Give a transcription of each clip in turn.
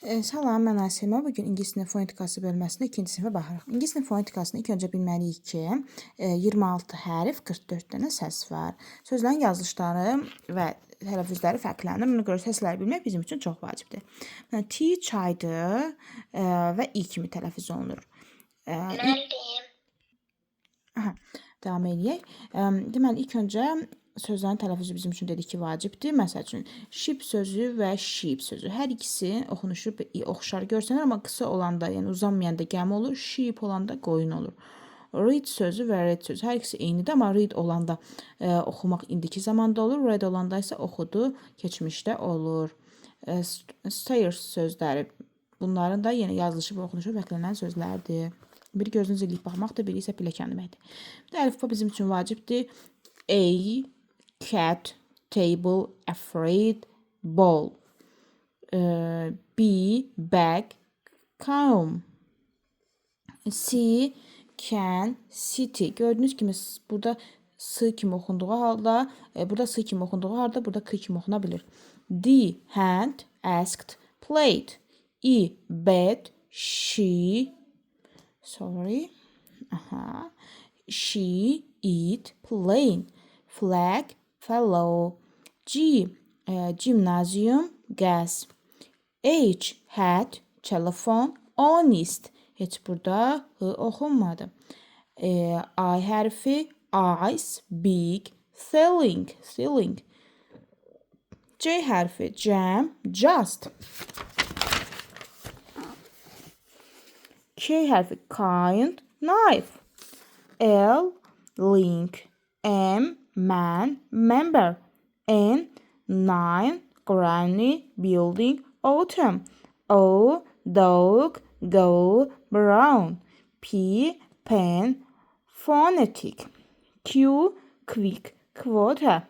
Salam, mən Asimə. Bugün ingilis dili fonetikası bölməsində ikinci sinifə baxırıq. İngilis dili fonetikasını ilk öncə bilməliyik ki, 26 hərf, 44 dənə səs var. Sözlərin yazılışları və tələffüzləri fərqlənir. Buna görə səsləri bilmək bizim üçün çox vacibdir. T çaydır və i kimi tələffüz olunur. Aha, davam edək. Deməli, ilk öncə sözlərin tələffüzü bizim üçün dedik ki, vacibdir. Məsəl üçün, ship sözü və sheep sözü. Hər ikisi oxunuşu oxşar görsənir, amma qısa olanda, yəni uzanmayanda gəmi olur, sheep olanda qoyun olur. Read sözü və read sözü. Hər ikisi eynidir, amma read olanda oxumaq indiki zamanda olur, read olanda isə oxudu, keçmişdə olur. Stairs sözləri. Bunların da yenə yazılışı və oxunuşu fərqlənən sözlərdir. Biri gözünüzü eləyib baxmaqdır, biri isə pilləkən deməkdir. Əlifba bizim üçün vacibdir. A, cat, table, afraid, ball. B, bag, comb. C, can, city. Gördüyünüz kimi burada s kimi oxunduğu halda, burada s kimi oxunduğu halda, burada k kimi oxuna bilir. D, hand, asked, played. E, bed, she, she, eat, plane. Flag, fellow. G, gymnasium, gas. H, hat, telephone, honest. Heç burada h oxunmadı. I hərfi, ice, big, ceiling. C hərfi, jam, just. K hərfi, kind, knife. L, link. M, man, member. N, nine, granny, building, autumn. O, dog, go, brown. P, pen, phonetic. Q, quick, quota.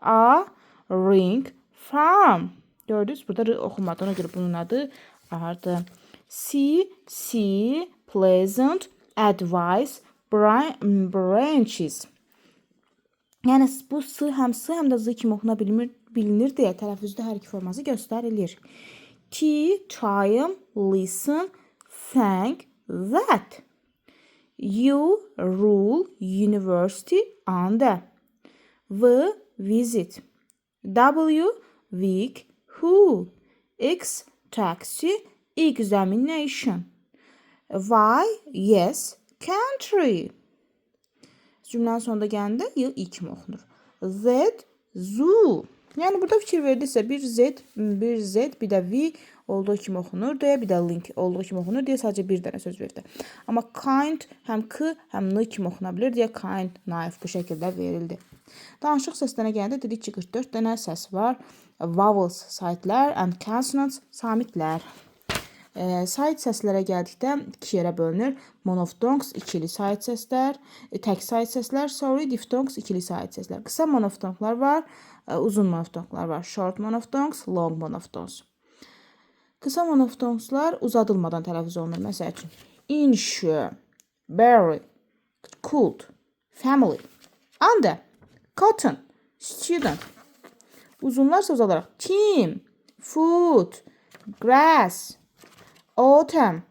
A, ring, farm. Gördünüz, burada oxumadı, ona görə bunun adı ardı. C, pleasant, advice, branches. Yəni bu s həm s həm də z kimi oxuna bilinir deyə tələffüzdə hər iki forması göstərilir. T, time, listen, thank, that. U, rule, university, under. V, visit. W, week, who. X, taxi, examination. Y, yes, country. Cümlənin sonunda gələndə y, i kimi oxunur. Z, zoo. Yəni burada fikir verdirsə bir z, bir də v olduğu kimi oxunur deyə, bir də link olduğu kimi oxunur deyə sadəcə bir dənə söz verdi. Amma kind həm k, həm n kimi oxuna bilir deyə kind, knife bu şəkildə verildi. Danışıq səslərinə gələndə dedik ki, 44 dənə səs var. Vowels, saitlər, and consonants, samitlər. Sait səslərə gəldikdə iki yerə bölünür. Monoftongs, ikili sait səslər, tək sait səslər, diftongs, ikili sait səslər. Qısa monoftonglar var, uzun monoftonglar var. Short monoftongs, long monoftongs. Qısa monoftonglar uzadılmadan tələffüz olunur. Məsəl üçün, insure, berry, cold, family, under, cotton, student. Uzunlarsa uzadaraq team, food, grass, autumn,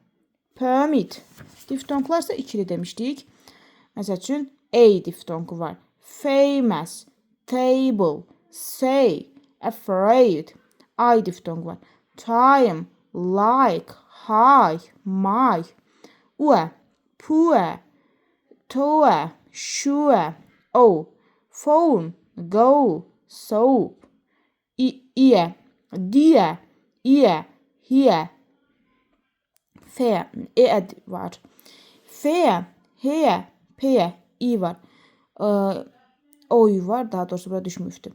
permit. Diftonglarsa ikili demişdik. Məsəl üçün, A diftongu var. Famous, table, say, afraid. I diftongu var. Time, like, high, my. Ue, poor, toe, sure. O, phone, go, soap. Ear, dear, ear, here. Fair, ed var. Fair, hair, pear, i var. Oy var, daha doğrusu burada düşmüşdü.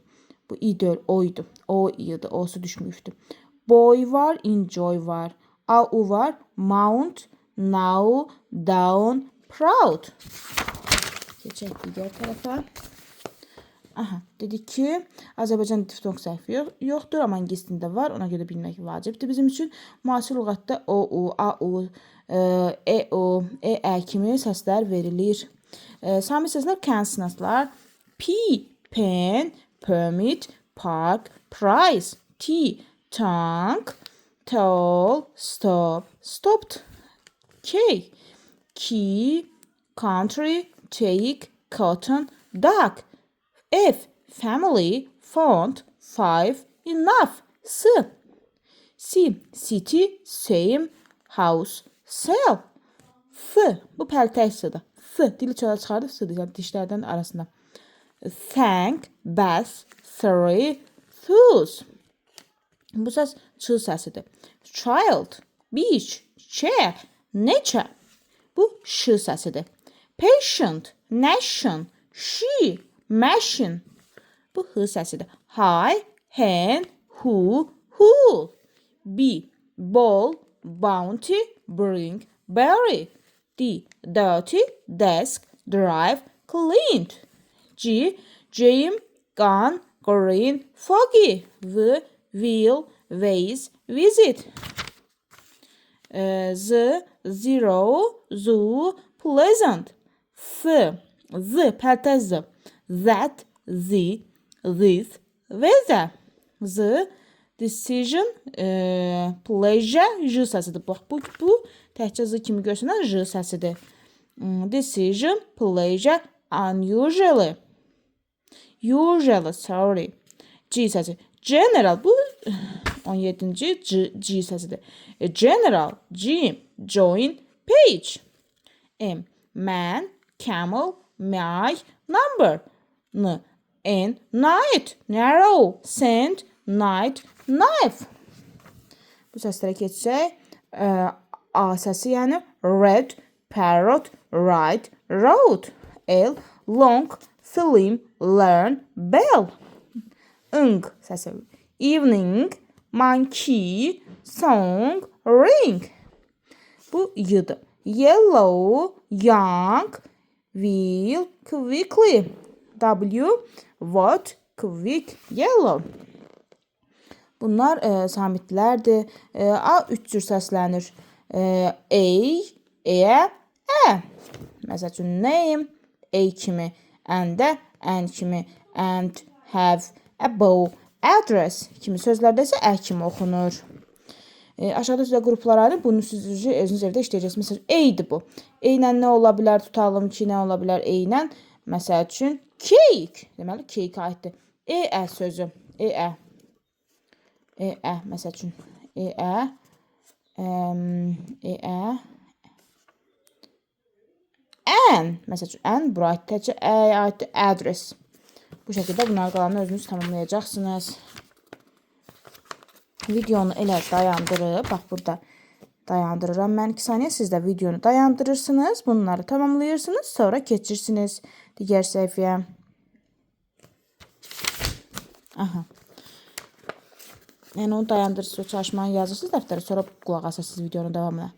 Bu i deyil, oydu. O idi, o'su düşmüşdü. Boy var, enjoy var. Au var, mount, now, down, proud. Keçək digər tərəfə. Aha, dedik ki, Azərbaycan diftonq səhvi yoxdur, amma ingilis dilində var. Ona görə bilmək vacibdir bizim üçün. Müasir lüğətdə o, a, u, e, o, e, ə kimi səslər verilir. Samit səslər consonantlar. P, pen, permit, park, price. T, tank, tall, stop, stopped. K, key, country, take, cotton, duck. F, family, font, five, enough. S, city, same, house, sell. F, bu pərtək s-dır. F, dili çölə çıxardıb s-dır, yəni dişlərdən arasında. Thank, bath, three, those. Bu səs ç səsidir. Child, beach, chair, nature. Bu ş səsidir. Patient, nation, she, machine. Bu h səsidir. High, hen, who, who. B, ball, bounty, bring, berry. D, dirty, desk, drive, cleaned. G, Jim, gone, green, foggy. V, will, vase, visit. Z, zero, zoo, pleasant. F, z, pərtəz z. That, the, this, weather. Z, decision, pleasure, j səsidir. Bax, bu təkcə z kimi görsənən j səsidir. Decision, pleasure, unusually. Usually, sorry. G səsi. General, bu 17-ci G səsidir. General, gym, join, page. M, man, camel, my, number. N, night, narrow, sand, night, knife. Bu səslərə keçsək, A səsi, yəni red, parrot, right, road. L, long, slim, learn, bell. Ng səsi. Evening, monkey, song, ring. Bu y-dır. Yellow, young, will, quickly. W, what, quick, yellow. Bunlar samitlərdir. A üç cür səslənir. Ə. Məsəl üçün name, A kimi, and-ə, and kimi, and, have, above, address kimi sözlərdə isə ə kimi oxunur. Aşağıda sizə qruplar ayrı, bunu siz özünüz evdə işləyəcəksiniz. Məsəl üçün, A-dir bu. A ilə nə ola bilər? Tutalım ki, nə ola bilər? A ilə, məsəl üçün, cake. Deməli, cake aiddir. E-ə sözü. E-ə. E-ə, məsəl üçün, E-ə. E-ə. Ən, məsəl üçün, ən bura aid təkcə ə-yə aiddir, address. Bu şəkildə bunlar qalanını özünüz tamamlayacaqsınız. Videonu elə dayandırıb, bax burada dayandırıram mən 2 saniyə. Siz də videonu dayandırırsınız, bunları tamamlayırsınız, sonra keçirsiniz digər səhifəyə. Aha. Yəni onu dayandırırsınız, o çalışmanı yazırsınız dəftərə, sonra qulaq asırsınız videonun davamına.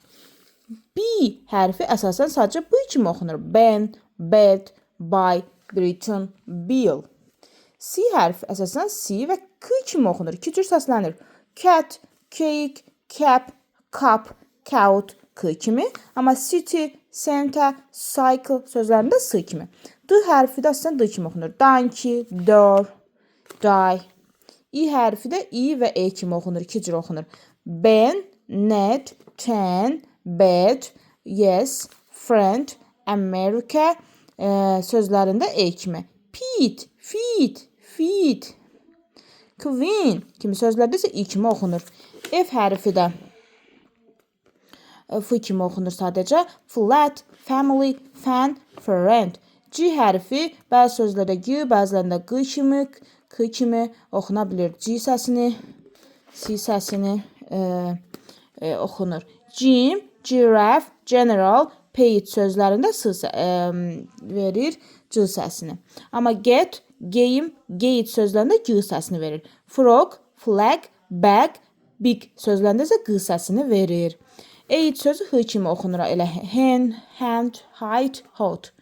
B hərfi əsasən sadəcə B kimi oxunur. Ben, bed, buy, Britain, bill. C hərfi əsasən C və K kimi oxunur. 2 cür səslənir. Cat, cake, cap, cup, coat, K kimi. Amma city, center, cycle sözlərində S kimi. D hərfi də əsasən D kimi oxunur. Donkey, door, die. I hərfi də I və E kimi oxunur. 2 cür oxunur. Ben, net, ten, bed, yes, friend, America sözlərində E kimi. Pete, feet, feet. Queen kimi sözlərdə isə I kimi oxunur. F hərfi də F kimi oxunur sadəcə. Flat, family, fan, friend. G hərfi bəzi sözlərdə G, bəzilərində Q kimi, K kimi oxuna bilir. G səsini, C səsini oxunur. Jim, giraffe, general, page sözlərində S verir C səsini. Amma get, game, gate sözlərində G səsini verir. Frog, flag, bag, big sözlərində isə G səsini verir. Aid sözü H kimi oxunur. Elə hen, hand, height, hot.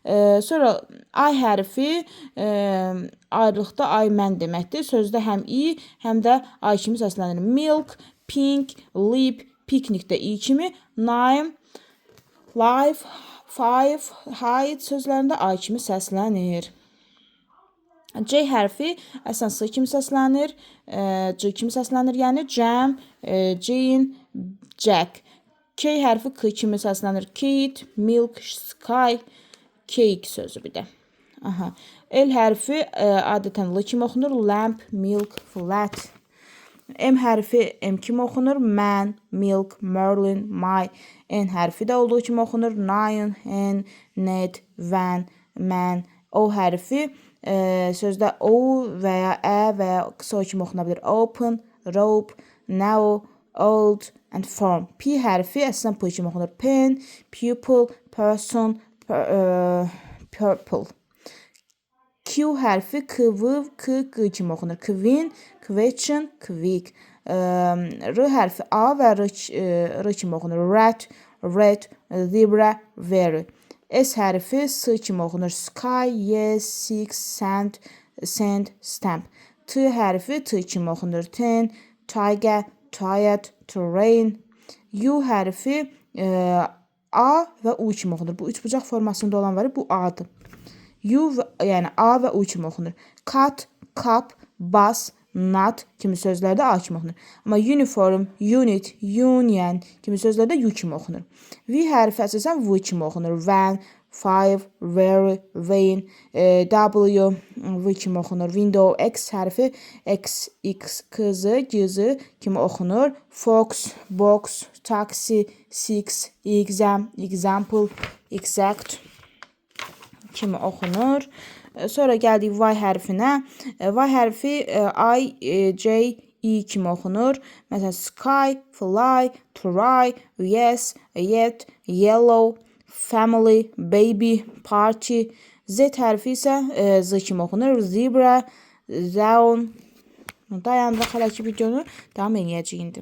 Sonra I hərfi ayrılıqda I mən deməkdir. Sözdə həm I, həm də I kimi səslənir. Milk, pink, lip, picnic də I kimi. Nine, life, five, hide sözlərində I kimi səslənir. C hərfi əslən S kimi səslənir, C kimi səslənir, yəni cəm, Jean, Jack. K hərfi K kimi səslənir, kid, milk, sky, cake sözü bir də. Aha. L hərfi adətən L kimi oxunur, lamp, milk, flat. M hərfi M kimi oxunur, man, milk, Merlin, my. N hərfi də olduğu kimi oxunur, nine, hen, net, van, man. O hərfi sözdə O və ya Ə və ya qısa O kimi oxuna bilər. Open, rope, now, old and form. P hərfi əslən P kimi oxunur. Pen, pupil, person, purple. Q hərfi K, V, K, G kimi oxunur. Queen, question, quick. R hərfi A və R kimi oxunur. Rat, red, zebra, very. S hərfi S kimi oxunur. Sky, yes, six, sand, sand, stamp. T hərfi T kimi oxunur. Ten, tiger, tired, terrain. U hərfi A və U kimi oxunur. Bu üçbucaq formasında olan var, bu A-dır. U yəni A və U kimi oxunur. Cut, cup, bus, not kimi sözlərdə A kimi oxunur. Amma uniform, unit, union kimi sözlərdə U kimi oxunur. V hərfi əsasən V kimi oxunur. Van, five, very, vain, W V kimi oxunur. Window, X hərfi X, X, kızı, gizı kimi oxunur. Fox, box, taxi, six, exam, example, exact kimi oxunur. Sonra gəldik Y hərfinə. Y hərfi I, J, E kimi oxunur. Məsələn, sky, fly, try, yes, yet, yellow, family, baby, party. Z hərfi isə Z kimi oxunur. Zebra, zone. Dayandıraq hələ ki videonu davam edəcəyik indi.